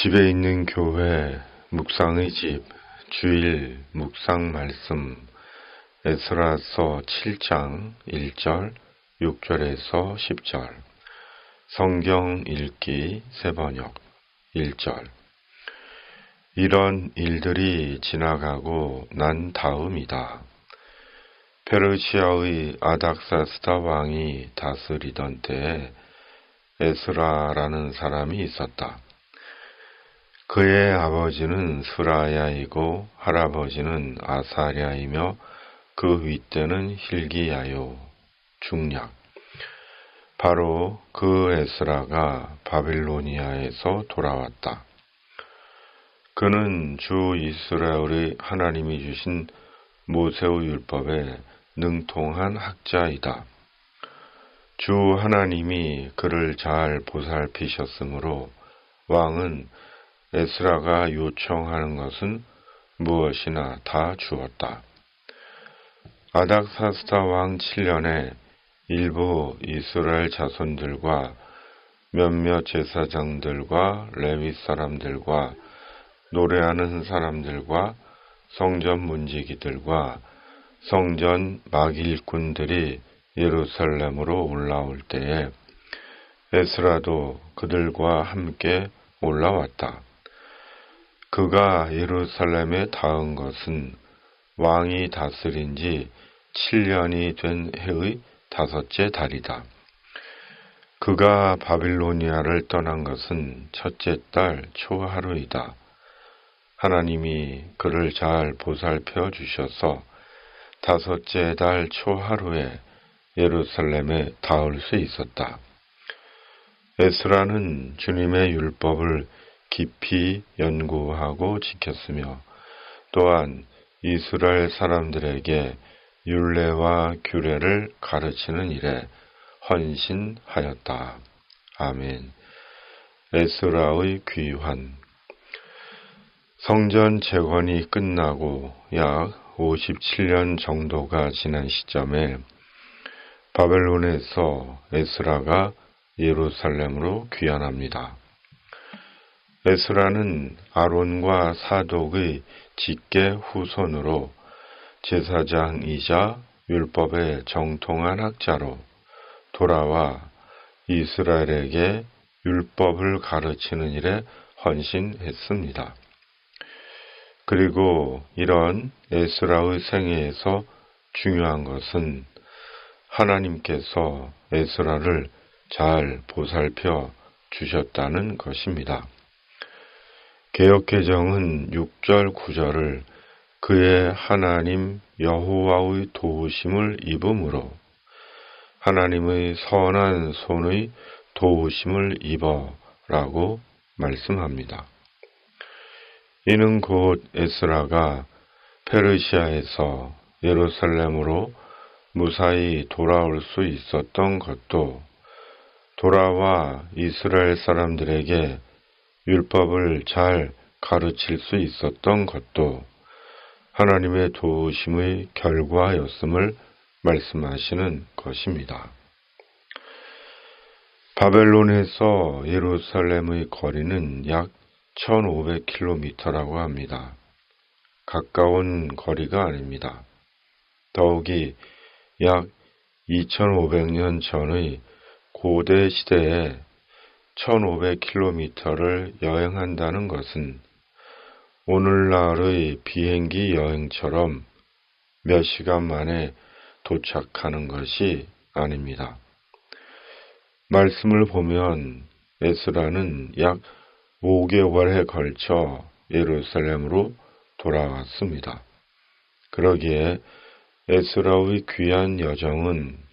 집에 있는 교회 묵상의 집 주일 묵상 말씀 에스라서 7장 1절 6절에서 10절 성경 읽기 새번역 1절 이런 일들이 지나가고 난 다음이다. 페르시아의 아닥사스다 왕이 다스리던 때에 에스라라는 사람이 있었다. 그의 아버지는 스라야이고 할아버지는 아사랴이며 그 윗대는 hil기야요 중략. 바로 그 에스라가 바빌로니아에서 돌아왔다. 그는 주 이스라엘의 하나님이 주신 모세의 율법에 능통한 학자이다. 주 하나님이 그를 잘 보살피셨으므로 왕은 에스라가 요청하는 것은 무엇이나 다 주었다. 아닥사스다 왕 7년에 일부 이스라엘 자손들과 몇몇 제사장들과 레위 사람들과 노래하는 사람들과 성전 문지기들과 성전 막일꾼들이 예루살렘으로 올라올 때에 에스라도 그들과 함께 올라왔다. 그가 예루살렘에 닿은 것은 왕이 다스린 지 7년이 된 해의 5째 달이다. 그가 바빌로니아를 떠난 것은 첫째 달 초하루이다. 하나님이 그를 잘 보살펴 주셔서 5째 달 초하루에 예루살렘에 닿을 수 있었다. 에스라는 주님의 율법을 깊이 연구하고 지켰으며 또한 이스라엘 사람들에게 율례와 규례를 가르치는 일에 헌신하였다. 아멘. 에스라의 귀환. 성전 재건이 끝나고 약 57년 정도가 지난 시점에 바벨론에서 에스라가 예루살렘으로 귀환합니다. 에스라는 아론과 사독의 직계 후손으로 제사장이자 율법에 정통한 학자로 돌아와 이스라엘에게 율법을 가르치는 일에 헌신했습니다. 그리고 이런 에스라의 생애에서 중요한 것은 하나님께서 에스라를 잘 보살펴 주셨다는 것입니다. 개역개정은 6절 9절을 그의 하나님 여호와의 도우심을 입음으로 하나님의 선한 손의 도우심을 입어라고 말씀합니다. 이는 곧 에스라가 페르시아에서 예루살렘으로 무사히 돌아올 수 있었던 것도 돌아와 이스라엘 사람들에게 율법을 잘 가르칠 수 있었던 것도 하나님의 도우심의 결과였음을 말씀하시는 것입니다. 바벨론에서 예루살렘의 거리는 약 1500km라고 합니다. 가까운 거리가 아닙니다. 더욱이 약 2500년 전의 고대 시대에 1500km를 여행한다는 것은 오늘날의 비행기 여행처럼 몇 시간 만에 도착하는 것이 아닙니다. 말씀을 보면 에스라는 약 5개월에 걸쳐 예루살렘으로 돌아왔습니다. 그러기에 에스라의 귀한 여정은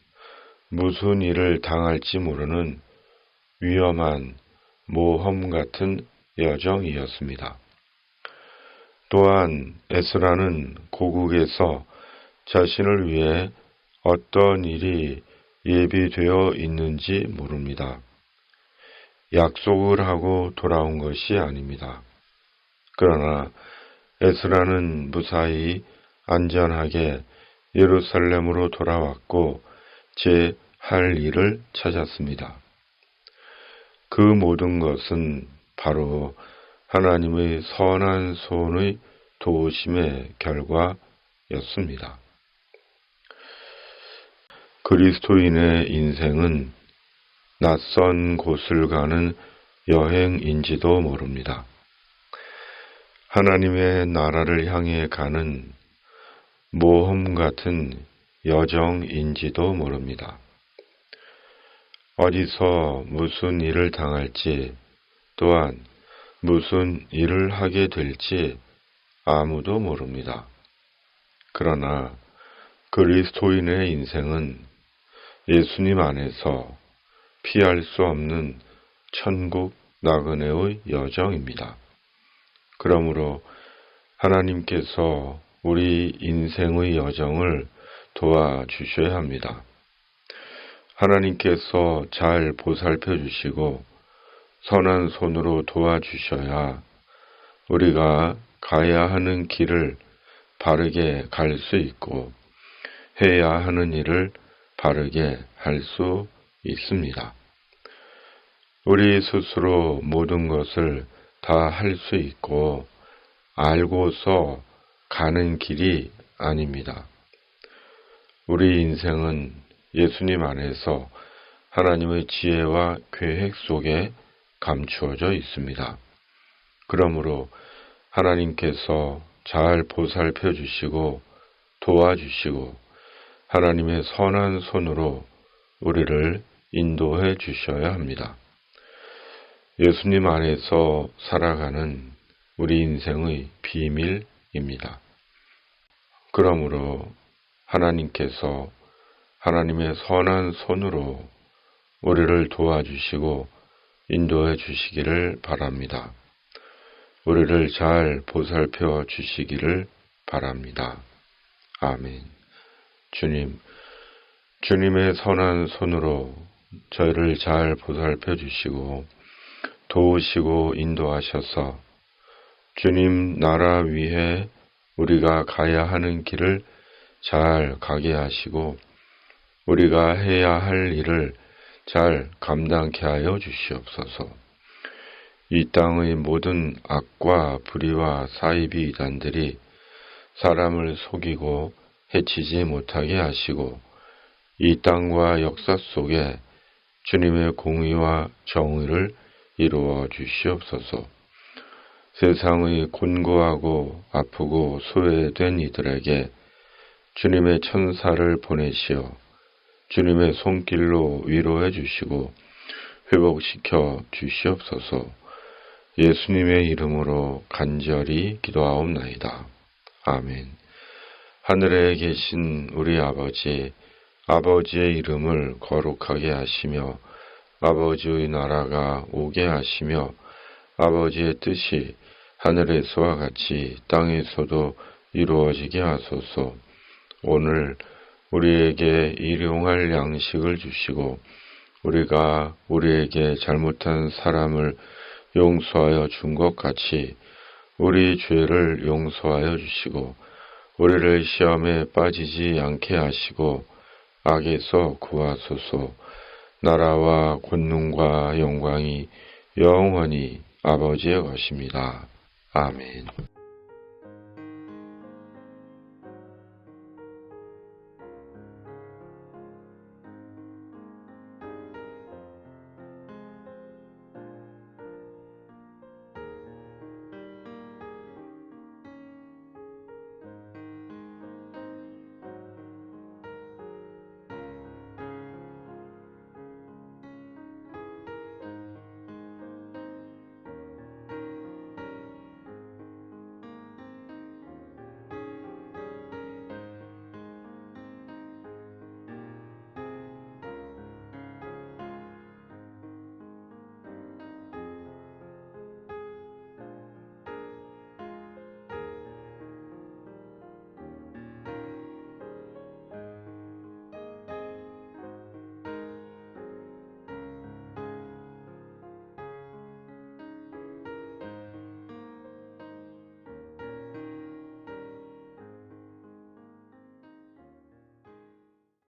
무슨 일을 당할지 모르는 위험한 모험 같은 여정이었습니다. 또한 에스라는 고국에서 자신을 위해 어떤 일이 예비되어 있는지 모릅니다. 약속을 하고 돌아온 것이 아닙니다. 그러나 에스라는 무사히 안전하게 예루살렘으로 돌아왔고 제 할 일을 찾았습니다. 그 모든 것은 바로 하나님의 선한 손의 도우심의 결과였습니다. 그리스도인의 인생은 낯선 곳을 가는 여행인지도 모릅니다. 하나님의 나라를 향해 가는 모험 같은 여정인지도 모릅니다. 어디서 무슨 일을 당할지, 또한 무슨 일을 하게 될지 아무도 모릅니다. 그러나 그리스도인의 인생은 예수님 안에서 피할 수 없는 천국 나그네의 여정입니다. 그러므로 하나님께서 우리 인생의 여정을 도와주셔야 합니다. 하나님께서 잘 보살펴 주시고 선한 손으로 도와주셔야 우리가 가야 하는 길을 바르게 갈 수 있고 해야 하는 일을 바르게 할 수 있습니다. 우리 스스로 모든 것을 다 할 수 있고 알고서 가는 길이 아닙니다. 우리 인생은 예수님 안에서 하나님의 지혜와 계획 속에 감추어져 있습니다. 그러므로 하나님께서 잘 보살펴 주시고 도와주시고 하나님의 선한 손으로 우리를 인도해 주셔야 합니다. 예수님 안에서 살아가는 우리 인생의 비밀입니다. 그러므로 하나님께서 하나님의 선한 손으로 우리를 도와주시고 인도해 주시기를 바랍니다. 우리를 잘 보살펴 주시기를 바랍니다. 아멘. 주님의 선한 손으로 저희를 잘 보살펴 주시고 도우시고 인도하셔서 주님 나라 위에 우리가 가야 하는 길을 잘 가게 하시고 우리가 해야 할 일을 잘 감당케 하여 주시옵소서. 이 땅의 모든 악과 불의와 사이비 이단들이 사람을 속이고 해치지 못하게 하시고 이 땅과 역사 속에 주님의 공의와 정의를 이루어 주시옵소서. 세상의 곤고하고 아프고 소외된 이들에게 주님의 천사를 보내시어 주님의 손길로 위로해 주시고 회복시켜 주시옵소서. 예수님의 이름으로 간절히 기도하옵나이다. 아멘. 하늘에 계신 우리 아버지, 아버지의 이름을 거룩하게 하시며 아버지의 나라가 오게 하시며 아버지의 뜻이 하늘에서와 같이 땅에서도 이루어지게 하소서. 오늘 우리에게 일용할 양식을 주시고 우리가 우리에게 잘못한 사람을 용서하여 준 것 같이 우리 죄를 용서하여 주시고 우리를 시험에 빠지지 않게 하시고 악에서 구하소서. 나라와 권능과 영광이 영원히 아버지의 것입니다. 아멘.